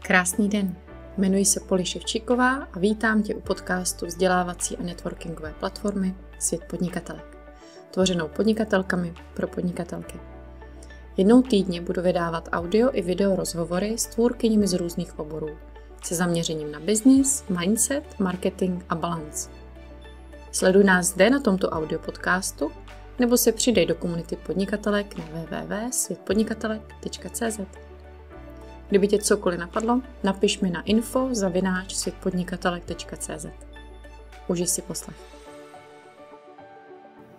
Krásný den, jmenuji se Poli Ševčíková a vítám tě u podcastu vzdělávací a networkingové platformy Svět podnikatelek, tvořenou podnikatelkami pro podnikatelky. Jednou týdně budu vydávat audio i video rozhovory s tvůrkyněmi z různých oborů, se zaměřením na business, mindset, marketing a balance. Sleduj nás zde na tomto audio podcastu nebo se přidej do komunity podnikatelek na www.světpodnikatelek.cz. Kdyby tě cokoliv napadlo, napiš mi na info@světpodnikatelek.cz. Užij si poslech.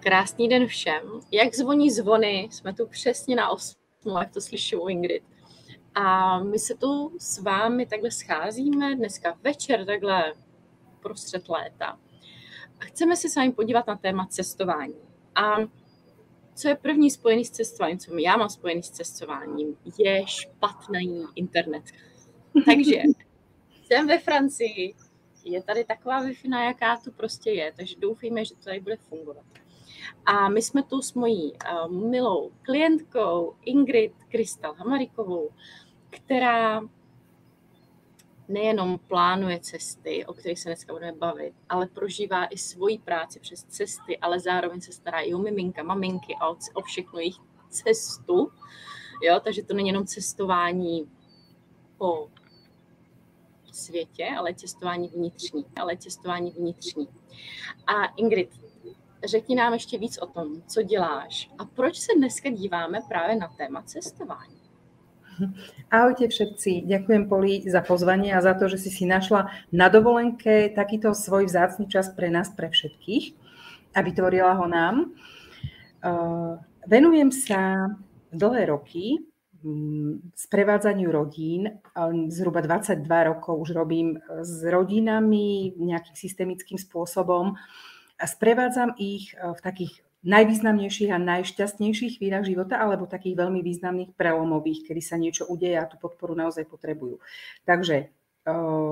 Krásný den všem. Jak zvoní zvony, jsme tu přesně na 8, jak to slyším u Ingrid. A my se tu s vámi takhle scházíme dneska večer, takhle prostřed léta. A chceme se s vámi podívat na téma cestování. A co je první spojený s cestováním, co já mám spojený s cestováním, je špatný internet. Takže jsem ve Francii, je tady taková Wi-Fi, jaká tu prostě je, takže doufejme, že to tady bude fungovat. A my jsme tu s mojí milou klientkou Ingrid Krystal Hamarikovou, která nejenom plánuje cesty, o kterých se dneska budeme bavit, ale prožívá i svoji práci přes cesty, ale zároveň se stará i o miminka, maminky a o všechno jejich cestu. Jo, takže to není jenom cestování po světě, ale cestování vnitřní. A Ingrid, řekni nám ještě víc o tom, co děláš a proč se dneska díváme právě na téma cestování. Ahojte všetci, ďakujem Poli za pozvanie a za to, že si našla na dovolenke takýto svoj vzácny čas pre nás, pre všetkých a vytvorila ho nám. Venujem sa dlhé roky sprevádzaniu rodín, zhruba 22 rokov už robím s rodinami nejakým systemickým spôsobom a sprevádzam ich v takých najvýznamnejších a najšťastnejších chvíľach života alebo takých veľmi významných prelomových, kedy sa niečo udeje a tú podporu naozaj potrebujú. Takže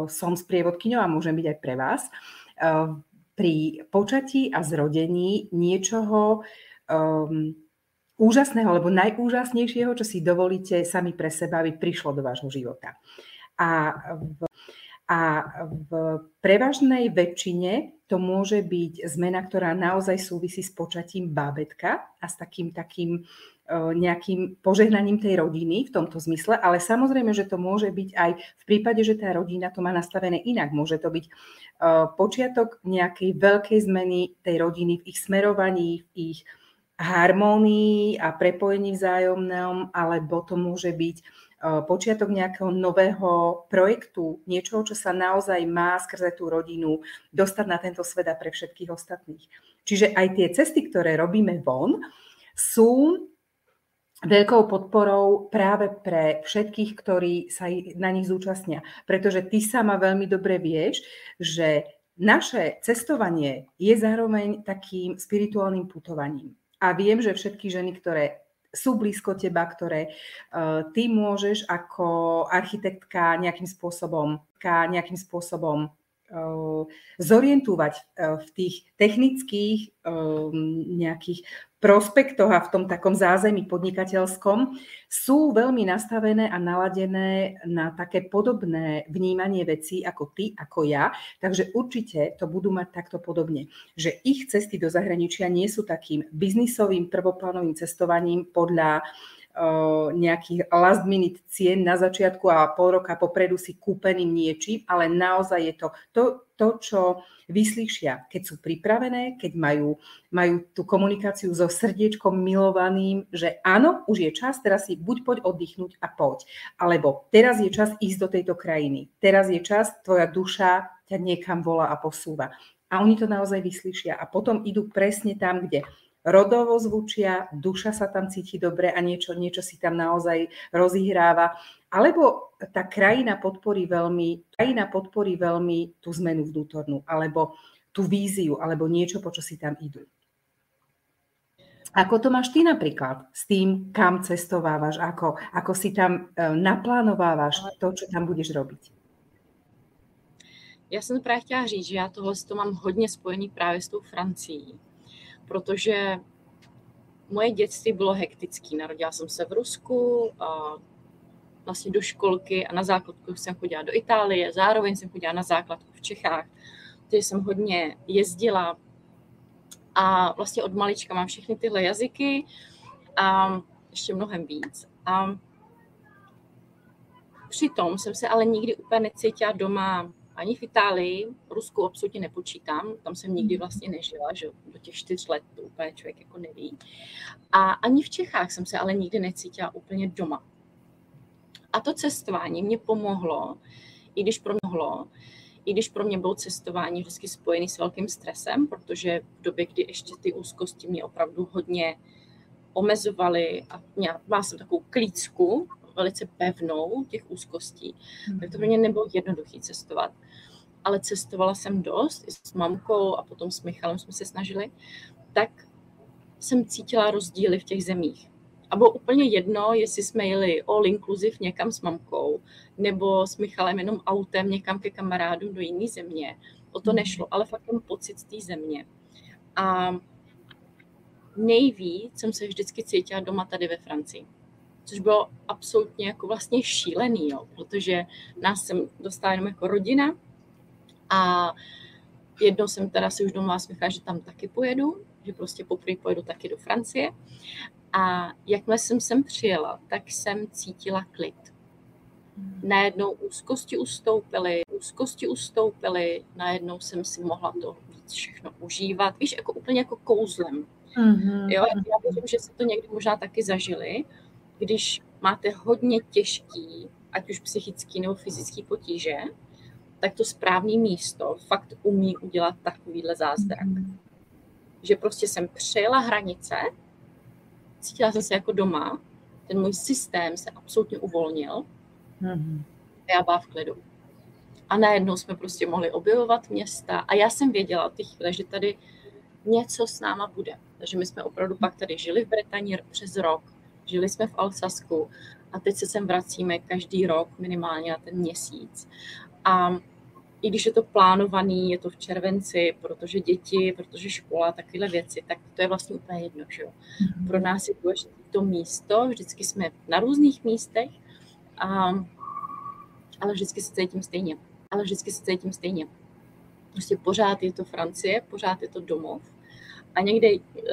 som sprievodkyňou a môžem byť aj pre vás. Pri počatí a zrodení niečoho úžasného alebo najúžasnejšieho, čo si dovolíte sami pre seba, aby prišlo do vášho života. A v prevažnej väčšine to môže byť zmena, ktorá naozaj súvisí s počatím bábätka a s takým nejakým požehnaním tej rodiny v tomto zmysle, ale samozrejme, že to môže byť aj v prípade, že tá rodina to má nastavené inak. Môže to byť počiatok nejakej veľkej zmeny tej rodiny v ich smerovaní, v ich harmónii a prepojení vzájomnom, alebo to môže byť počiatok nejakého nového projektu, niečoho, čo sa naozaj má skrze tú rodinu dostať na tento svet a pre všetkých ostatných. Čiže aj tie cesty, ktoré robíme von, sú veľkou podporou práve pre všetkých, ktorí sa na nich zúčastnia. Pretože ty sama veľmi dobre vieš, že naše cestovanie je zároveň takým spirituálnym putovaním. A viem, že všetky ženy, ktoré sú blízko teba, ktoré ty môžeš ako architektka nejakým spôsobom zorientovať v tých technických nejakých prospektoch a v tom takom zázemí podnikateľskom, sú veľmi nastavené a naladené na také podobné vnímanie vecí ako ty, ako ja. Takže určite to budú mať takto podobne. Že ich cesty do zahraničia nie sú takým biznisovým prvoplánovým cestovaním podľa nejakých last minute cien na začiatku a pol roka popredu si kúpeným niečím, ale naozaj je to, čo vyslíšia, keď sú pripravené, keď majú tú komunikáciu so srdiečkom milovaným, že áno, už je čas, teraz si poď oddychnúť a poď. Alebo teraz je čas ísť do tejto krajiny. Teraz je čas, tvoja duša ťa niekam volá a posúva. A oni to naozaj vyslíšia a potom idú presne tam, kde rodovo zvučia, duša sa tam cíti dobre a niečo si tam naozaj rozihráva. Alebo tá krajina podporí veľmi tú zmenu vnútornú, alebo tú víziu, alebo niečo, po čo si tam idú. Ako to máš ty napríklad s tým, kam cestovávaš, ako si tam naplánovávaš to, čo tam budeš robiť? Já jsem právě chtěla říct, že já tohle mám hodně spojený právě s tou Francií. Protože moje dětství bylo hektické. Narodila jsem se v Rusku, vlastně do školky a na základku jsem chodila do Itálie, zároveň jsem chodila na základku v Čechách, takže jsem hodně jezdila a vlastně od malička mám všechny tyhle jazyky a ještě mnohem víc. A přitom jsem se ale nikdy úplně necítila doma ani v Itálii, Rusku absolutně nepočítám, tam jsem nikdy vlastně nežila, že do těch 4 let to úplně člověk jako neví. A ani v Čechách jsem se ale nikdy necítila úplně doma. A to cestování mě pomohlo, i když pro mě bylo cestování vždycky spojené s velkým stresem, protože v době, kdy ještě ty úzkosti mě opravdu hodně omezovaly a měla jsem takovou klícku, velice pevnou těch úzkostí, tak to pro mě nebylo jednoduché cestovat. Ale cestovala jsem dost, i s mamkou a potom s Michalem jsme se snažili, tak jsem cítila rozdíly v těch zemích. A bylo úplně jedno, jestli jsme jeli all inclusive někam s mamkou, nebo s Michalem jenom autem někam ke kamarádům do jiné země. O to nešlo, ale fakt ten pocit z té země. A nejvíc jsem se vždycky cítila doma tady ve Francii. Což bylo absolutně jako vlastně šílený, jo, protože nás jsem dostala jenom jako rodina a jednou jsem teda si už domluvila s Michalem, že tam taky pojedu, že prostě poprvé pojedu taky do Francie. A jakmile jsem sem přijela, tak jsem cítila klid. Najednou úzkosti ustoupily, najednou jsem si mohla to víc všechno užívat, víš, jako úplně jako kouzlem. Jo, já věřím, že jste to někdy možná taky zažili, když máte hodně těžký, ať už psychický nebo fyzický potíže, tak to správné místo fakt umí udělat takovýhle zázrak. Že prostě jsem přejela hranice, cítila jsem se jako doma, ten můj systém se absolutně uvolnil a já byla v klidu. A najednou jsme prostě mohli objevovat města a já jsem věděla ty chvíle, že tady něco s náma bude. Takže my jsme opravdu pak tady žili v Británii přes rok, žili jsme v Alsasku a teď se sem vracíme každý rok minimálně na ten měsíc. A i když je to plánovaný, je to v červenci, protože děti, protože škola, takovéhle věci, tak to je vlastně úplně jedno. Že jo? Pro nás je důležité to místo, vždycky jsme na různých místech, ale vždycky se cítím stejně. Prostě pořád je to Francie, pořád je to domov. A někde,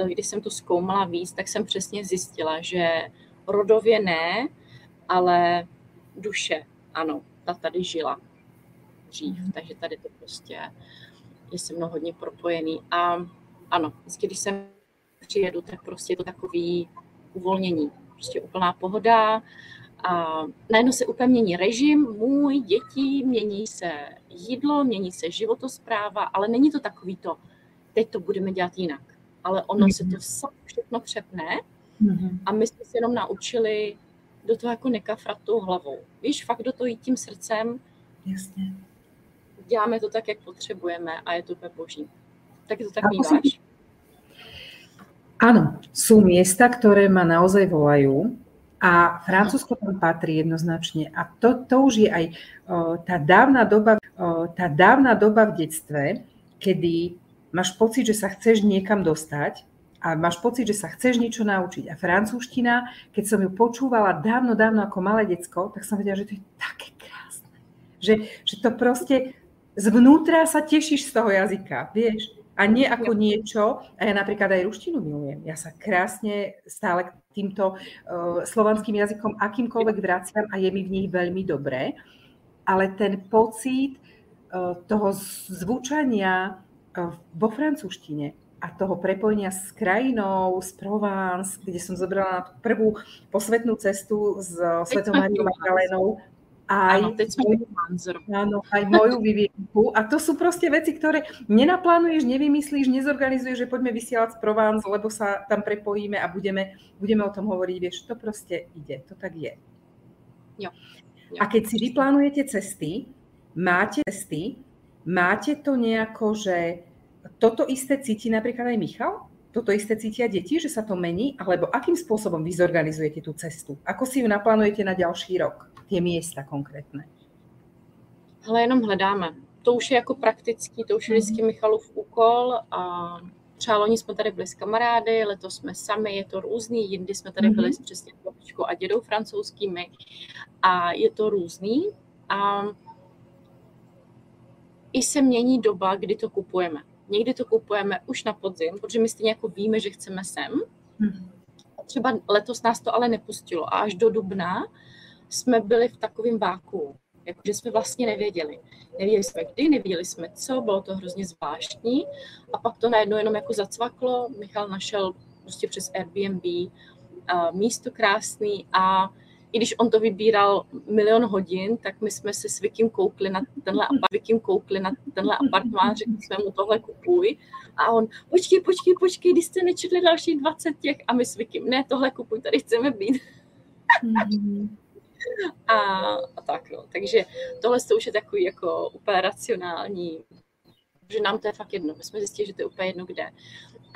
když jsem to zkoumala víc, tak jsem přesně zjistila, že rodově ne, ale duše, ano, ta tady žila dřív, takže tady to prostě je se mnou hodně propojený. A ano, vždycky, když sem přijedu, tak prostě je to takový uvolnění, prostě úplná pohoda. A najednou se úplně mění režim můj, dětí, mění se jídlo, mění se životospráva, ale není to takový to, teď to budeme dělat jinak. Ale ono se to všechno přepne a my jsme se jenom naučili do toho jako nekafrat tou hlavou. Víš, fakt do toho jít tím srdcem. Jasně. Děláme to tak, jak potřebujeme a je to úplně boží. Tak to tak vnímáš? Áno, sú miesta, ktoré ma naozaj volajú a Francúzsko tam patrí jednoznačne. A to už je aj tá dávna doba v detstve, kedy máš pocit, že sa chceš niekam dostať a máš pocit, že sa chceš niečo naučiť. A francúzština, keď som ju počúvala dávno ako malé decko, tak som vedela, že to je také krásne. Že to proste zvnútra sa tešíš z toho jazyka, vieš? A nie ako niečo, a ja napríklad aj ruštinu milujem. Ja sa krásne stále k týmto slovanským jazykom akýmkoľvek vraciam a je mi v nich veľmi dobré, ale ten pocit toho zvučania vo francúzštine a toho prepojenia s krajinou, z Provence, kde som zobrala na tú prvú posvetnú cestu s Svetou Máriou Magdalénou, aj moju Vivienku. A to sú proste veci, ktoré nenaplánuješ, nevymyslíš, nezorganizuješ, že poďme vysielať z Provence, lebo sa tam prepojíme a budeme o tom hovoriť. Vieš, to proste ide, to tak je. Jo. A keď si vyplánujete cesty, máte to nejako, že toto isté cíti napríklad aj Michal? Toto isté cítia deti, že sa to mení? Alebo akým spôsobom vy zorganizujete tú cestu? Ako si ju naplánujete na ďalší rok? Tie miesta konkrétne. Hele, jenom hledáme. To už je jako praktický, to už je vždycky Michalův úkol a třeba loni jsme tady byli s kamarády, letos jsme sami, je to různý, jindy jsme tady byli s přesně babičkou a dědou francouzskými a je to různý. A i se mění doba, kdy to kupujeme. Někdy to kupujeme už na podzim, protože my stejně jako víme, že chceme sem. A třeba letos nás to ale nepustilo a až do dubna jsme byli v takovém váku, jakože jsme vlastně nevěděli. Nevěděli jsme kdy, nevěděli jsme co, bylo to hrozně zvláštní a pak to najednou jenom jako zacvaklo. Michal našel prostě přes Airbnb místo krásný a i když on to vybíral 1 000 000 hodin, tak my jsme se s Vikym koukli na tenhle apartmán, řekli jsme mu tohle kupuj a on počkej, když jste nečetli dalších 20 těch a my s Vikym, ne, tohle kupuj, tady chceme být. A tak no, takže tohle už je takový jako úplně racionální, že nám to je fakt jedno, my jsme zjistili, že to je úplně jedno kde.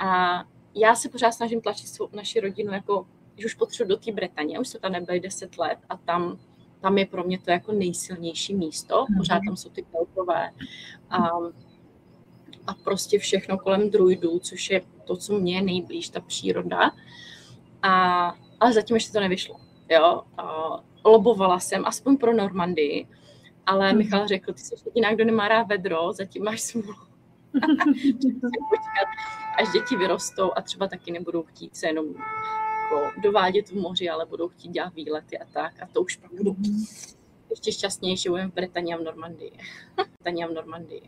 A já se pořád snažím tlačit naši rodinu jako když už potřebuji do té Bretaně, už jsme tam nebyli 10 let a tam je pro mě to jako nejsilnější místo, pořád tam jsou ty keltové a prostě všechno kolem druidů, což je to, co mě je nejblíž, ta příroda. Ale zatím ještě to nevyšlo. Jo? Lobovala jsem, aspoň pro Normandii, ale Michal řekl, ty jsi jediná, kdo nemá rád vedro, zatím máš smůlu. Počkat, až děti vyrostou a třeba taky nebudou chtít se jenom dovádět v moři, ale budou chtít dělat výlety a tak. A to už pak budu ještě šťastnější, budeme v Británii a v Normandii.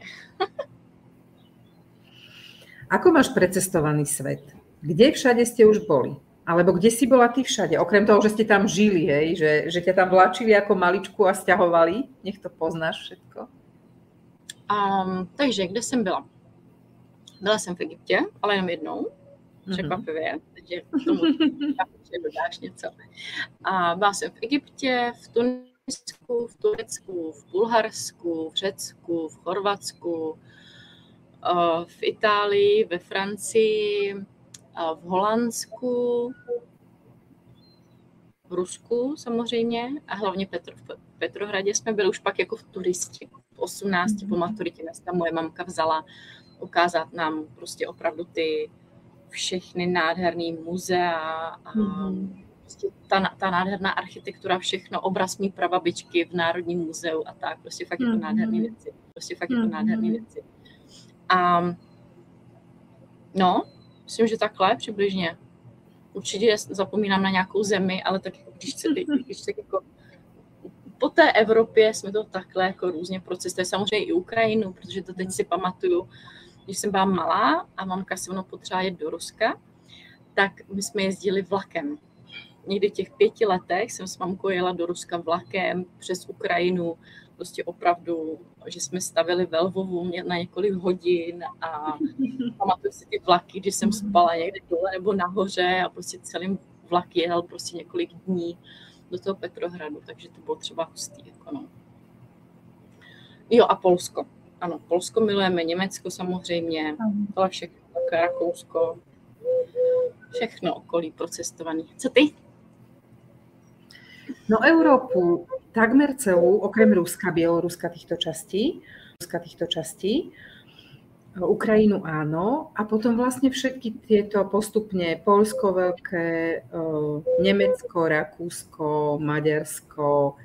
Ako máš precestovaný svet? Kde všade ste už boli? Alebo kde si bola ty všade? Okrem toho, že ste tam žili, hej? Že ťa tam vláčili ako maličku a sťahovali? Nech to poznáš všetko. Takže kde jsem byla? Byla jsem v Egyptě, ale jenom jednou. Překvapivě, takže k tomu dodáš něco. A byla jsem v Egyptě, v Tunisku, v Turecku, v Bulharsku, v Řecku, v Chorvatsku, v Itálii, ve Francii, v Holandsku, v Rusku samozřejmě a hlavně v Petrohradě jsme byli už pak jako v turisti. V 18 po maturitě nás tam moje mamka vzala ukázat nám prostě opravdu ty všechny nádherný muzea a prostě ta nádherná architektura, všechno, obraz mý prababičky v Národním muzeu a tak, prostě fakt je to nádherný věci. A no, myslím, že takhle přibližně. Určitě zapomínám na nějakou zemi, ale tak jako, když tak jako po té Evropě jsme to takhle jako různě procestovali, samozřejmě i Ukrajinu, protože to teď si pamatuju, když jsem byla malá a mamka se mnou potřeba jet do Ruska, tak my jsme jezdili vlakem. Někdy v těch 5 letech jsem s mamkou jela do Ruska vlakem přes Ukrajinu, prostě opravdu, že jsme stavili ve Lvovu na několik hodin a pamatuju si ty vlaky, když jsem spala někde dole nebo nahoře a prostě celý vlak jel prostě několik dní do toho Petrohradu, takže to bylo třeba hustý. Jako no. Jo a Polsko. Ano, Polsko milujeme, Německo samozřejmě, ale všechno, také Rakousko, všechno okolí procestovaný. Co ty? No Európu takmer celú, okrem Ruska, Bieloruska týchto častí, Ukrajinu áno, a potom vlastne všetky tieto postupne Poľsko veľké, Nemecko, Rakúsko, Maďarsko,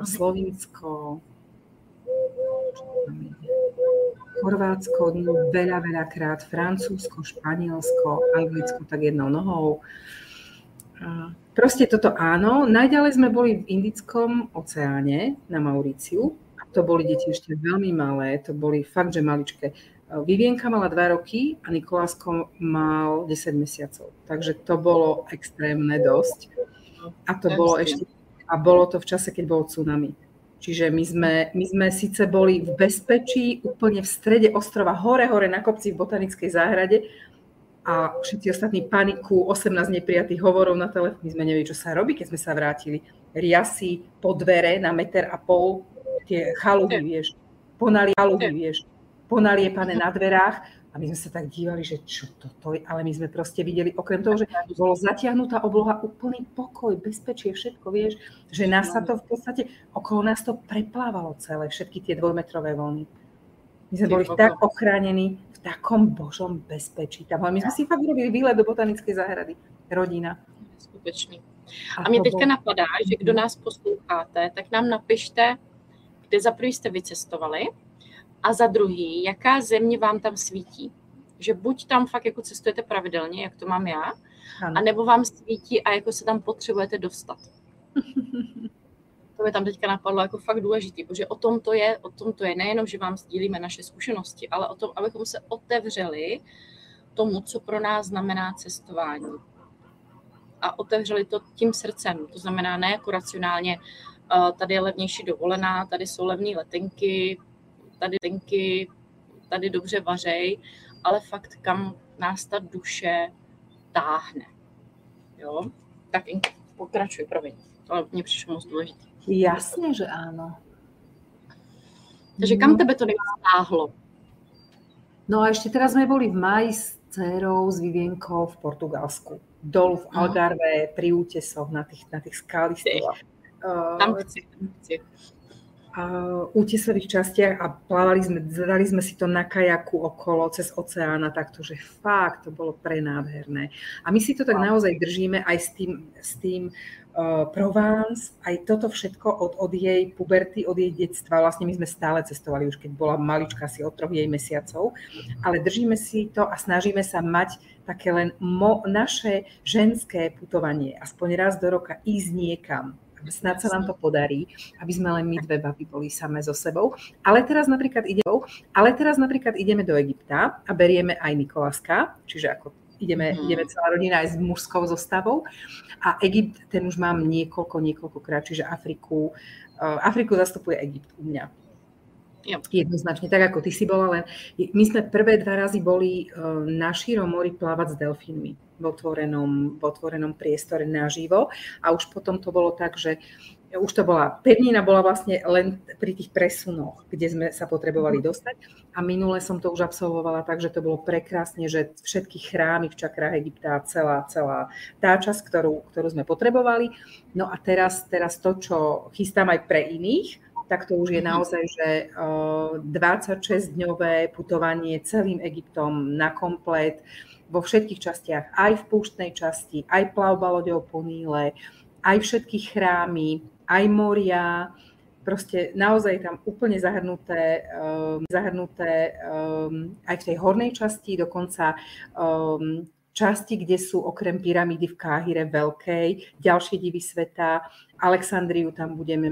Slovinsko, Chorvátsko, veľakrát, Francúzsko, Španielsko, Anglicko tak jednou nohou. Proste toto áno. Najďalej sme boli v Indickom oceáne na Mauriciu. To boli deti ešte veľmi malé, to boli fakt, že maličké. Vivienka mala 2 roky a Nikolásko mal 10 mesiacov. Takže to bolo extrémne dosť. A to bolo ešte, a bolo to v čase, keď bolo tsunami. Čiže my sme síce boli v bezpečí, úplne v strede ostrova, hore na kopci v botanickej záhrade a všetci ostatní paniku, 18 neprijatých hovorov na telefón, my sme nevedeli, čo sa robí, keď sme sa vrátili. Riasy po dvere na 1,5 metra, tie chaluby, vieš, ponaliepané na dverách a my sme sa tak dívali, že čo toto je, ale my sme proste videli, okrem toho, že bolo zatiahnutá obloha, úplný pokoj, bezpečie, všetko, vieš, že nás sa to v podstate, okolo nás to preplávalo celé, všetky tie 2-metrové vlny. My sme boli tak ochránení, v takom božom bezpečí. Tam, my sme si fakt robili výlet do botanickej záhrady. Rodina. Skutečný. A mě teďka napadá, že kdo nás posloucháte, tak nám napište, kde za prvý jste vycestovali a za druhý, jaká země vám tam svítí. Že buď tam fakt jako cestujete pravidelně, jak to mám já, anebo vám svítí a jako se tam potřebujete dostat. To mi tam teďka napadlo jako fakt důležitý, protože o tom to je nejenom, že vám sdílíme naše zkušenosti, ale o tom, abychom se otevřeli tomu, co pro nás znamená cestování. A otevřeli to tím srdcem. To znamená ne jako racionálně, tady je levnější dovolená, tady jsou levné letenky, tady dobře vařej, ale fakt, kam nás ta duše táhne. Jo? Tak pokračuj, promiň. Ale mně přišlo moc důležitý. Jasně, že áno. Takže kam tebe to táhlo? No a ešte teraz sme boli v máji s dcerou, s Vivienkou v Portugalsku. Dolu v Algarve, pri útesoch, na tých skalistoch. Tam chci. Útesových častiach a dali sme si to na kajaku okolo, cez oceán a takto, že fakt, to bolo prenádherné. A my si to tak naozaj držíme aj s tým Provence, aj toto všetko od jej puberty, od jej detstva. Vlastne my sme stále cestovali, už keď bola malička, asi od 3 jej mesiacov, ale držíme si to a snažíme sa mať také len naše ženské putovanie, aspoň raz do roka ísť niekam. Snad sa nám to podarí, aby sme len my dve baby boli samé so sebou. Ale teraz napríklad ideme do Egypta a berieme aj Nikolaska, čiže ako ideme celá rodina aj s mužskou zostavou. A Egypt, ten už mám niekoľkokrát, čiže Afriku zastupuje Egypt u mňa. Jednoznačne, tak ako ty si bola, len my sme prvé 2 razy boli na širom mori plávať s delfínmi v otvorenom priestore naživo a už potom to bolo tak, že už to pevnina bola vlastne len pri tých presunoch, kde sme sa potrebovali dostať a minule som to už absolvovala tak, že to bolo prekrásne, že všetky chrámy v čakrách Egypta, celá tá časť, ktorú sme potrebovali. No a teraz to, čo chystám aj pre iných, tak to už je naozaj, že 26-dňové putovanie celým Egyptom na komplet, vo všetkých častiach, aj v púštnej časti, aj plavba loďou po Níle, aj všetky chrámy, aj moria, proste naozaj tam úplne zahrnuté aj v tej hornej časti, dokonca časti, kde sú okrem pyramídy v Káhire veľkej, ďalšie divy sveta, Alexandriu tam budeme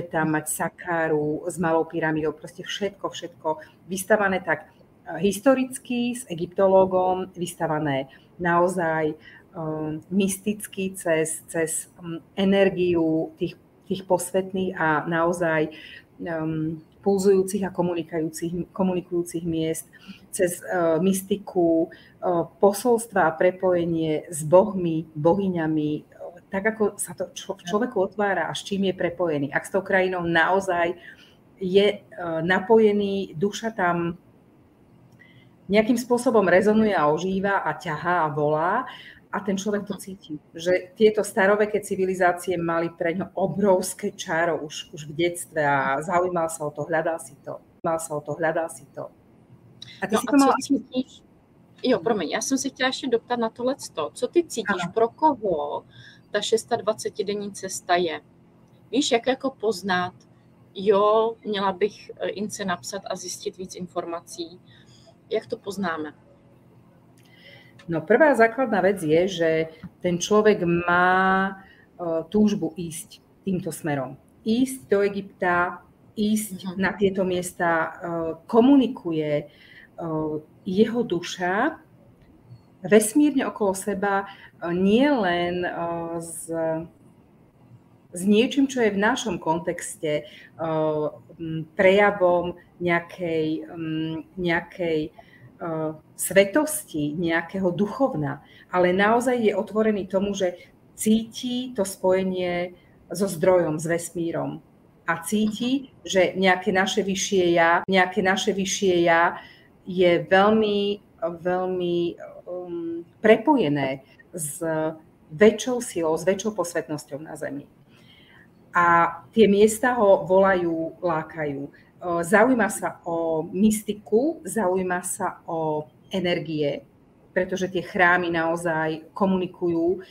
tam mať Sakáru s malou pyramídou, proste všetko vystavané tak historicky s egyptológom, vystavané naozaj mysticky cez energiu tých posvetných a naozaj pulzujúcich a komunikujúcich miest, cez mystiku, posolstva a prepojenie s bohmi, bohyňami, tak ako sa to človeku otvára a s čím je prepojený. Ak s tou krajinou naozaj je napojený, duša tam nejakým spôsobom rezonuje a ožíva a ťahá a volá a ten človek to cíti. Že tieto staroveké civilizácie mali pre ňo obrovské čaro už v detstve a zaujímal sa o to, hľadal si to. A ty si to mala... Jo, promiň, já jsem se chtěla ještě doptat na tohleto. Co ty cítíš, pro koho ta 26-denní cesta je? Víš, jak jako poznat, jo, měla bych Ince napsat a zjistit víc informací. Jak to poznáme? No prvá základná vec je, že ten človek má túžbu ísť týmto smerom. Ísť do Egypta, ísť na tieto miesta, komunikuje jeho duša vesmírne okolo seba nie len s niečím, čo je v našom kontexte prejavom nejakej svetosti, nejakého duchovna, ale naozaj je otvorený tomu, že cíti to spojenie so zdrojom, s vesmírom a cíti, že nejaké naše vyššie ja je veľmi, veľmi prepojené s väčšou silou, s väčšou posvetnosťou na Zemi. A tie miesta ho volajú, lákajú. zaujíma sa o mystiku, zaujíma sa o energie, pretože tie chrámy naozaj komunikujú.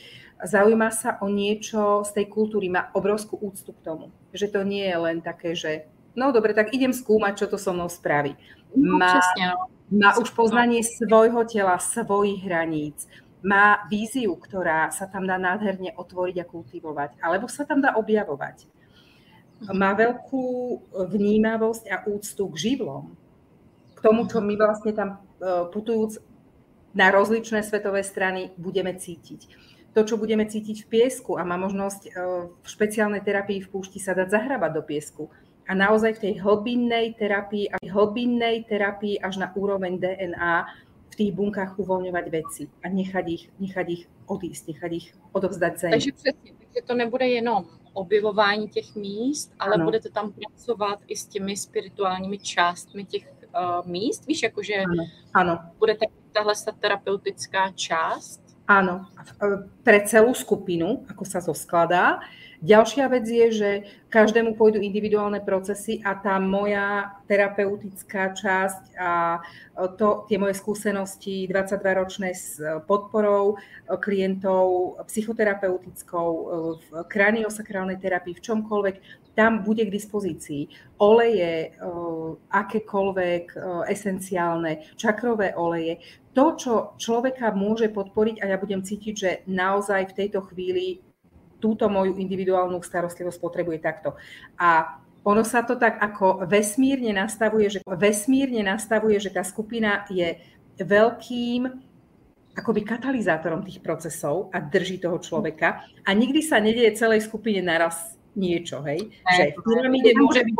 Zaujíma sa o niečo z tej kultúry, má obrovskú úctu k tomu. Že to nie je len také, že no dobre, tak idem skúmať, čo to so mnou spraví. Má už poznanie svojho tela, svojich hraníc. Má víziu, ktorá sa tam dá nádherne otvoriť a kultivovať. Alebo sa tam dá objavovať. Má veľkú vnímavosť a úctu k živlom. K tomu, čo my vlastne tam putujúc na rozličné svetové strany budeme cítiť. To, čo budeme cítiť v piesku a má možnosť v špeciálnej terapii v púšti sa dať zahrabať do piesku. A naozaj v tej hlbinnej terapii až na úroveň DNA v tých bunkách uvoľňovať veci a nechať ich odísť, nechať ich odovzdať zemi. Takže přesně, takže to nebude jenom objevování těch míst, ale ano. Budete tam pracovat i s těmi spirituálními částmi těch míst, víš, jakože ano. Bude tahle terapeutická časť? Áno, pre celú skupinu, ako sa zoskladá. Ďalšia vec je, že každému pôjdu individuálne procesy a tá moja terapeutická časť a tie moje skúsenosti 22-ročné s podporou klientov, psychoterapeutickou, v kraniosakrálnej terapii, v čomkoľvek, tam bude k dispozícii. Oleje, akékoľvek esenciálne, čakrové oleje, to, čo človeka môže podporiť a ja budem cítiť, že naozaj v tejto chvíli túto moju individuálnu starostlivosť potrebuje takto. A ono sa to tak ako vesmírne nastavuje, že tá skupina je veľkým akoby katalizátorom tých procesov a drží toho človeka a nikdy sa nedieje celej skupine naraz niečo, hej? Že v pyramíde môže byť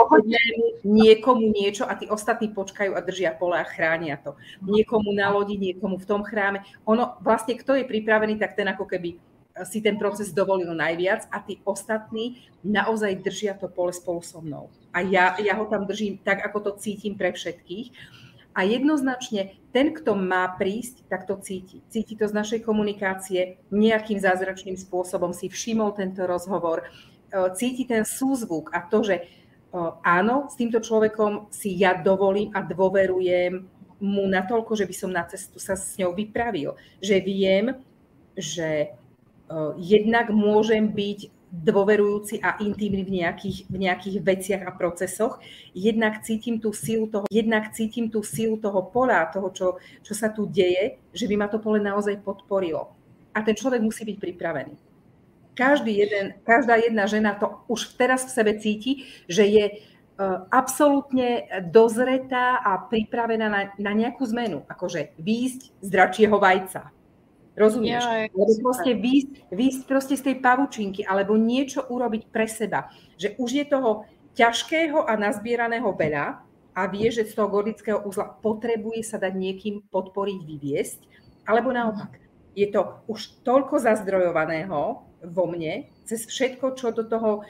niekomu niečo a tí ostatní počkajú a držia pole a chránia to. Niekomu na lodi, niekomu v tom chráme. Ono vlastne, kto je pripravený, tak ten ako keby si ten proces dovolil najviac a tí ostatní naozaj držia to pole spolu so mnou. A ja ho tam držím tak, ako to cítim pre všetkých. A jednoznačne ten, kto má prísť, tak to cíti. Cíti to z našej komunikácie, nejakým zázračným spôsobom si všimol tento rozhovor, cíti ten súzvuk a to, že áno, s týmto človekom si ja dovolím a dôverujem mu natoľko, že by som na cestu sa s ňou vypravil. Že viem, že jednak môžem byť dôverujúci a intimný v nejakých veciach a procesoch, jednak cítim tú silu toho pola, toho, čo sa tu deje, že by ma to pole naozaj podporilo. A ten človek musí byť pripravený. Každá jedna žena to už teraz v sebe cíti, že je absolútne dozretá a pripravená na nejakú zmenu. Akože výjsť z dračieho vajca. Rozumieš? Lebo proste výjsť proste z tej pavučinky alebo niečo urobiť pre seba. Že už je toho ťažkého a nazbieraného veľa a vie, že z toho gordického uzla potrebuje sa dať niekým podporiť, vyviesť, alebo naopak. Je to už toľko zazdrojovaného vo mne, cez všetko, čo do toho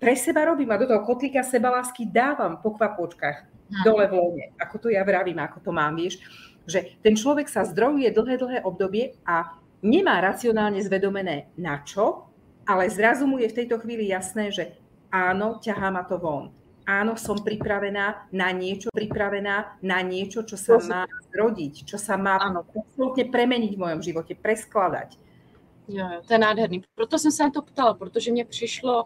pre seba robím a do toho kotlíka sebalásky dávam po kvapôčkach dole v lone, ako to ja vravím, ako to mám, vieš, že ten človek sa zdrojuje dlhé obdobie a nemá racionálne zvedomené na čo, ale zrazu mu je v tejto chvíli jasné, že áno, ťahá ma to von. Áno, som pripravená na niečo, čo sa má zrodiť, čo sa má absolútne premeniť v mojom živote, preskladať. Jo, to je nádherný. Proto jsem se na to ptala, protože mně přišlo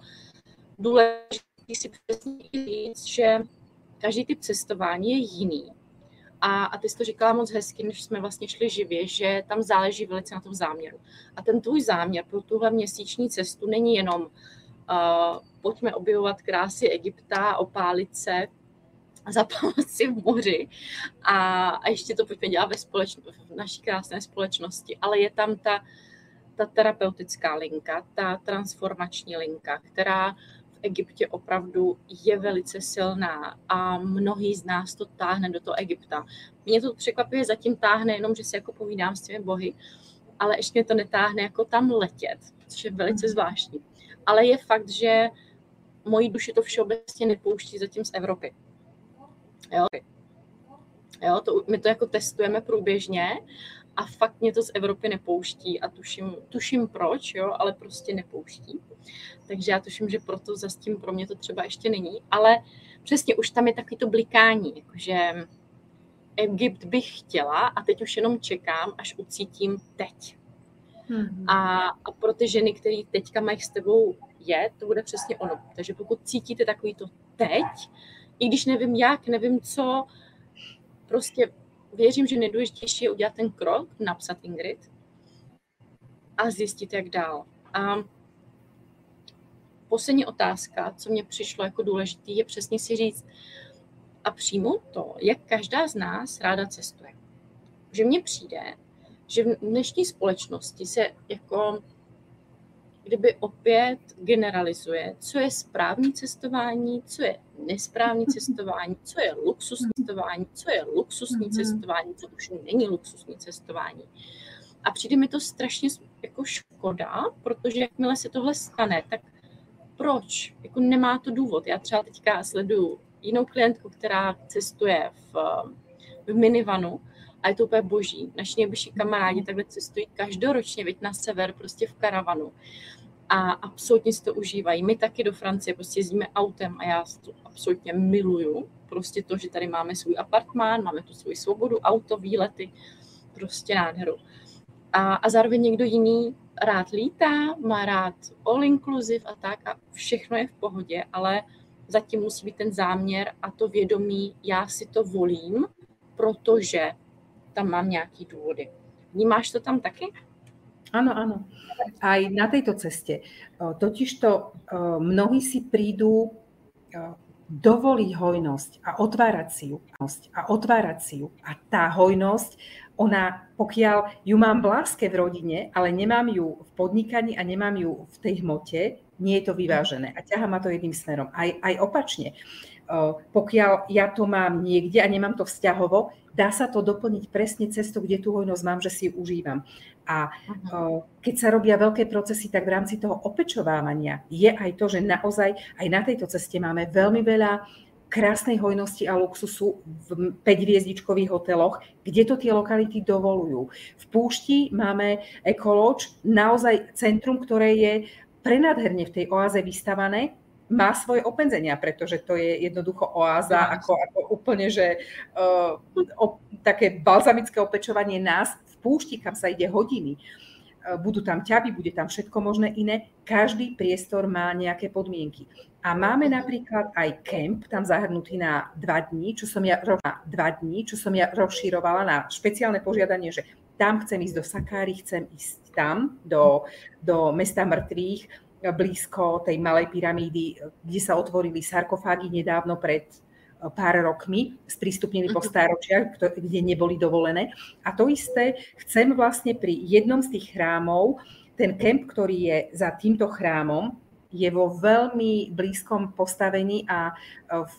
důležité si přesně říct, že každý typ cestování je jiný. A ty jsi to říkala moc hezky, než jsme vlastně šli živě, že tam záleží velice na tom záměru. A ten tvůj záměr pro tuhle měsíční cestu není jenom pojďme objevovat krásy Egypta, opálit se a zapálit si v moři a ještě to pojďme dělat v naší krásné společnosti, ale je tam ta terapeutická linka, ta transformační linka, která v Egyptě opravdu je velice silná a mnohý z nás to táhne do toho Egypta. Mě to překvapivě zatím táhne jenom, že si jako povídám s těmi bohy, ale ještě mě to netáhne jako tam letět, což je velice zvláštní. Ale je fakt, že mojí duši to všeobecně nepouští zatím z Evropy. Jo, my to jako testujeme průběžně a fakt mě to z Evropy nepouští a tuším proč, jo, ale prostě nepouští. Takže já tuším, že proto zas tím pro mě to třeba ještě není, ale přesně už tam je takový to blikání, jakože Egypt bych chtěla a teď už jenom čekám, až ucítím teď. A pro ty ženy, které teďka mají s tebou jet, to bude přesně ono. Takže pokud cítíte takový to teď, i když nevím jak, nevím co, prostě věřím, že nejdůležitější je udělat ten krok, napsat Ingrid a zjistit, jak dál. A poslední otázka, co mě přišlo jako důležitý, je přesně si říct a přijmout to, jak každá z nás ráda cestuje. Že mně přijde, že v dnešní společnosti se jako kdyby opět generalizuje, co je správné cestování, co je nesprávné cestování, co je luxusní cestování, co je luxusní cestování, co už není luxusní cestování. A přijde mi to strašně jako škoda, protože jakmile se tohle stane, tak proč? Jako nemá to důvod. Já třeba teďka sleduju jinou klientku, která cestuje v minivanu a je to úplně boží. Naši nejbližší kamarádi takhle cestují každoročně, veď na sever, prostě v karavanu. A absolutně si to užívají. My taky do Francie prostě jezdíme autem a já to absolutně miluju. Prostě to, že tady máme svůj apartmán, máme tu svoji svobodu, auto, výlety, prostě nádheru. A zároveň někdo jiný rád lítá, má rád all inclusive a tak a všechno je v pohodě, ale zatím musí být ten záměr a to vědomí, já si to volím, protože tam mám nějaký důvody. Vnímáš to tam taky? Áno, áno. Aj na tejto ceste. Totižto mnohí si prídu dovoliť hojnosť a otvárať si ju. A tá hojnosť, ona, pokiaľ ju mám v láske v rodine, ale nemám ju v podnikaní a nemám ju v tej hmote, nie je to vyvážené. A ťahá ma to jedným smerom. Aj opačne. Pokiaľ ja to mám niekde a nemám to vzťahovo, dá sa to doplniť presne cestou, kde tú hojnosť mám, že si ju užívam. A keď sa robia veľké procesy, tak v rámci toho opečovávania je aj to, že naozaj aj na tejto ceste máme veľmi veľa krásnej hojnosti a luxusu v 5-hviezdičkových hoteloch, kde to tie lokality dovolujú. V púšti máme Ekoloč, naozaj centrum, ktoré je prenádherne v tej oáze vystavané, má svoje obmedzenia, pretože to je jednoducho oáza, ako úplne, že také balzamické opečovanie nás v púšti, kam sa ide hodiny. Budú tam ťavy, bude tam všetko možné iné. Každý priestor má nejaké podmienky. A máme napríklad aj kemp, tam zahrnutý na 2 dní, čo som ja rozširovala na špeciálne požiadanie, že tam chcem ísť do Sakári, chcem ísť tam, do mesta mŕtvych, blízko tej malej pyramídy, kde sa otvorili sarkofágy nedávno pred pár rokmi, sprístupnení po stáročiach, kde neboli dovolené. A to isté chcem vlastne pri jednom z tých chrámov, ten kemp, ktorý je za týmto chrámom, je vo veľmi blízkom postavení a v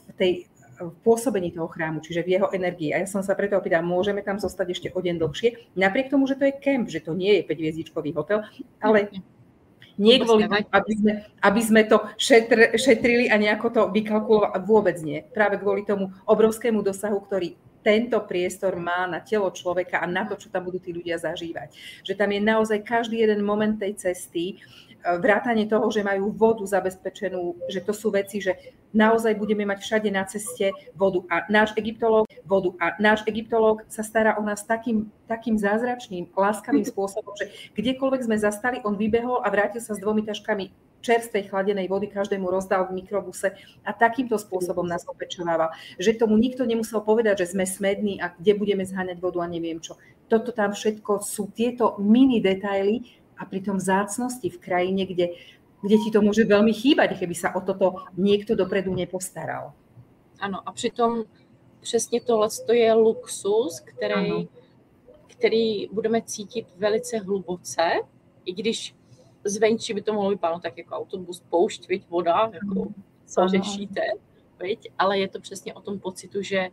pôsobení toho chrámu, čiže v jeho energii. A ja som sa preto opýtala, môžeme tam zostať ešte o deň dlhšie, napriek tomu, že to je kemp, že to nie je 5-hviezdičkový hotel, ale nie kvôli tomu, aby sme to šetrili a nejako to vykalkulovali, vôbec nie. Práve kvôli tomu obrovskému dosahu, ktorý tento priestor má na telo človeka a na to, čo tam budú tí ľudia zažívať. Že tam je naozaj každý jeden moment tej cesty, vrátane toho, že majú vodu zabezpečenú, že to sú veci, že naozaj budeme mať všade na ceste vodu. A náš egyptológ sa stará o nás takým zázračným, láskavým spôsobom, že kdekoľvek sme zastali, on vybehol a vrátil sa s 2 taškami čerstvej chladenej vody, každému rozdal v mikrobuse a takýmto spôsobom nás opečovával. Že tomu nikto nemusel povedať, že sme smední a kde budeme zháňať vodu a neviem čo. Toto tam všetko sú tieto mini detaily a pritom vzácnosti v krajine, kde ti to môže veľmi chýbať, keby sa o toto niekto dopredu nepostaral. Ano, a přitom přesně tohle je luxus, který budeme cítit velice hluboce, i když zvenčí by to mohlo vypadat tak jako autobus, poušť, viď, voda, jako co řešíte, viď? Ale je to přesně o tom pocitu, že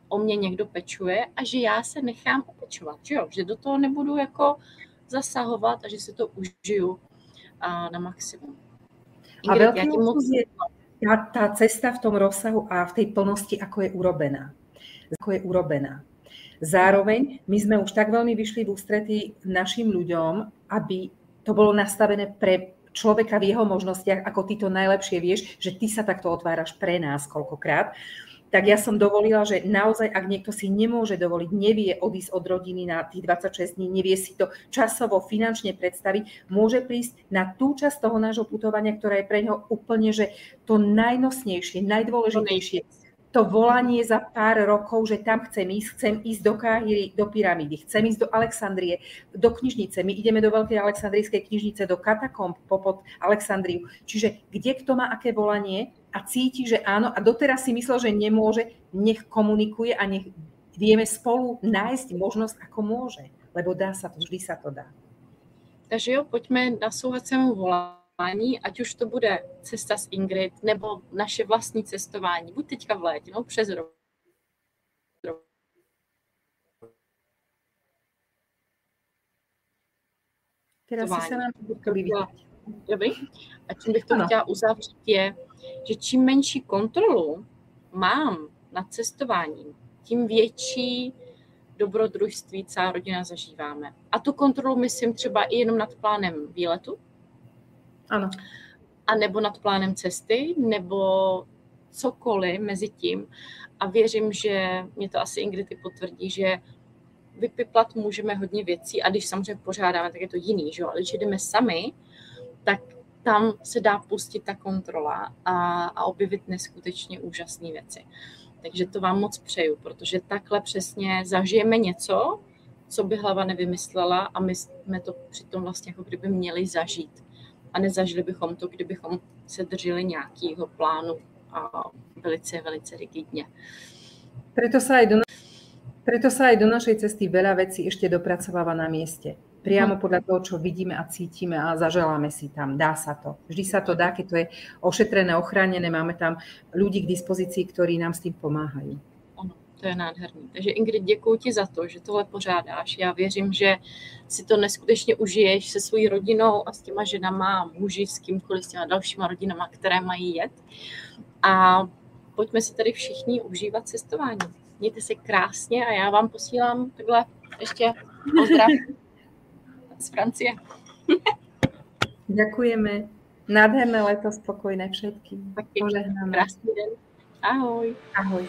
o mě někdo pečuje a že já se nechám opečovat, že do toho nebudu jako zasahovat a že si to užiju na maximum. Ingrid, a veľký luxus je tá cesta v tom rozsahu a v tej plnosti, ako je urobená. Zároveň my sme už tak veľmi vyšli v ústretí našim ľuďom, aby to bolo nastavené pre človeka v jeho možnostiach, ako ty to najlepšie vieš, že ty sa takto otváraš pre nás koľkokrát. Tak ja som dovolila, že naozaj, ak niekto si nemôže dovoliť, nevie odísť od rodiny na tých 26 dní, nevie si to časovo, finančne predstaviť, môže prísť na tú časť toho nášho putovania, ktorá je pre ňoho úplne, že to najnosnejšie, najdôležitejšie, to volanie za pár rokov, že tam chcem ísť do Káhiry, do pyramídy, chcem ísť do Alexandrie, do knižnice, my ideme do Veľkej alexandrijskej knižnice, do katakomb popod Alexandriu. Čiže kde kto má aké volanie a cíti, že áno, a doteraz si myslel, že nemôže, nech komunikuje a nech vieme spolu nájsť možnosť, ako môže. Lebo dá sa to, vždy sa to dá. Takže jo, pojďme naslouchat svému volání, ať už to bude cesta s Ingrid, nebo naše vlastní cestování, buď teďka v létě, no přes rok. Teraz si sa nám to vyvíjať. Dobrý. A čím bych to chtěla uzavřít je, že čím menší kontrolu mám nad cestováním, tím větší dobrodružství celá rodina zažíváme. A tu kontrolu myslím třeba i jenom nad plánem výletu. Ano. A nebo nad plánem cesty, nebo cokoliv mezi tím. A věřím, že mě to asi Ingrid potvrdí, že vypiplat můžeme hodně věcí a když samozřejmě pořádáme, tak je to jiný, že jo? Ale když jdeme sami, tak tam se dá pustit ta kontrola a objevit neskutečně úžasné věci. Takže to vám moc přeju, protože takhle přesně zažijeme něco, co by hlava nevymyslela a my jsme to přitom vlastně jako kdyby měli zažít. A nezažili bychom to, kdybychom se drželi nějakého plánu a velice, velice rigidně. Preto sa aj do našej cesty veľa vecí ešte dopracováva na mieste. Priamo podľa toho, čo vidíme a cítime a zaželáme si tam. Dá sa to. Vždy sa to dá, keď to je ošetrené, ochránené. Máme tam ľudí k dispozícii, ktorí nám s tým pomáhají. Ano, to je nádherný. Takže Ingrid, děkuji ti za to, že tohle pořádáš. Já věřím, že si to neskutečně užiješ se svojí rodinou a s těma ženama, muži, s kýmkoliv, s těma dalšíma rodinama, které mají jet. A pojďme si tady všichni užívat cestování. Mějte se krásně a já vám posílám takhle ještě pozdrav z Francie. Ďakujeme. Nádherné leto, spokojné všetkým. Požehnáme. Krásný den. Ahoj. Ahoj.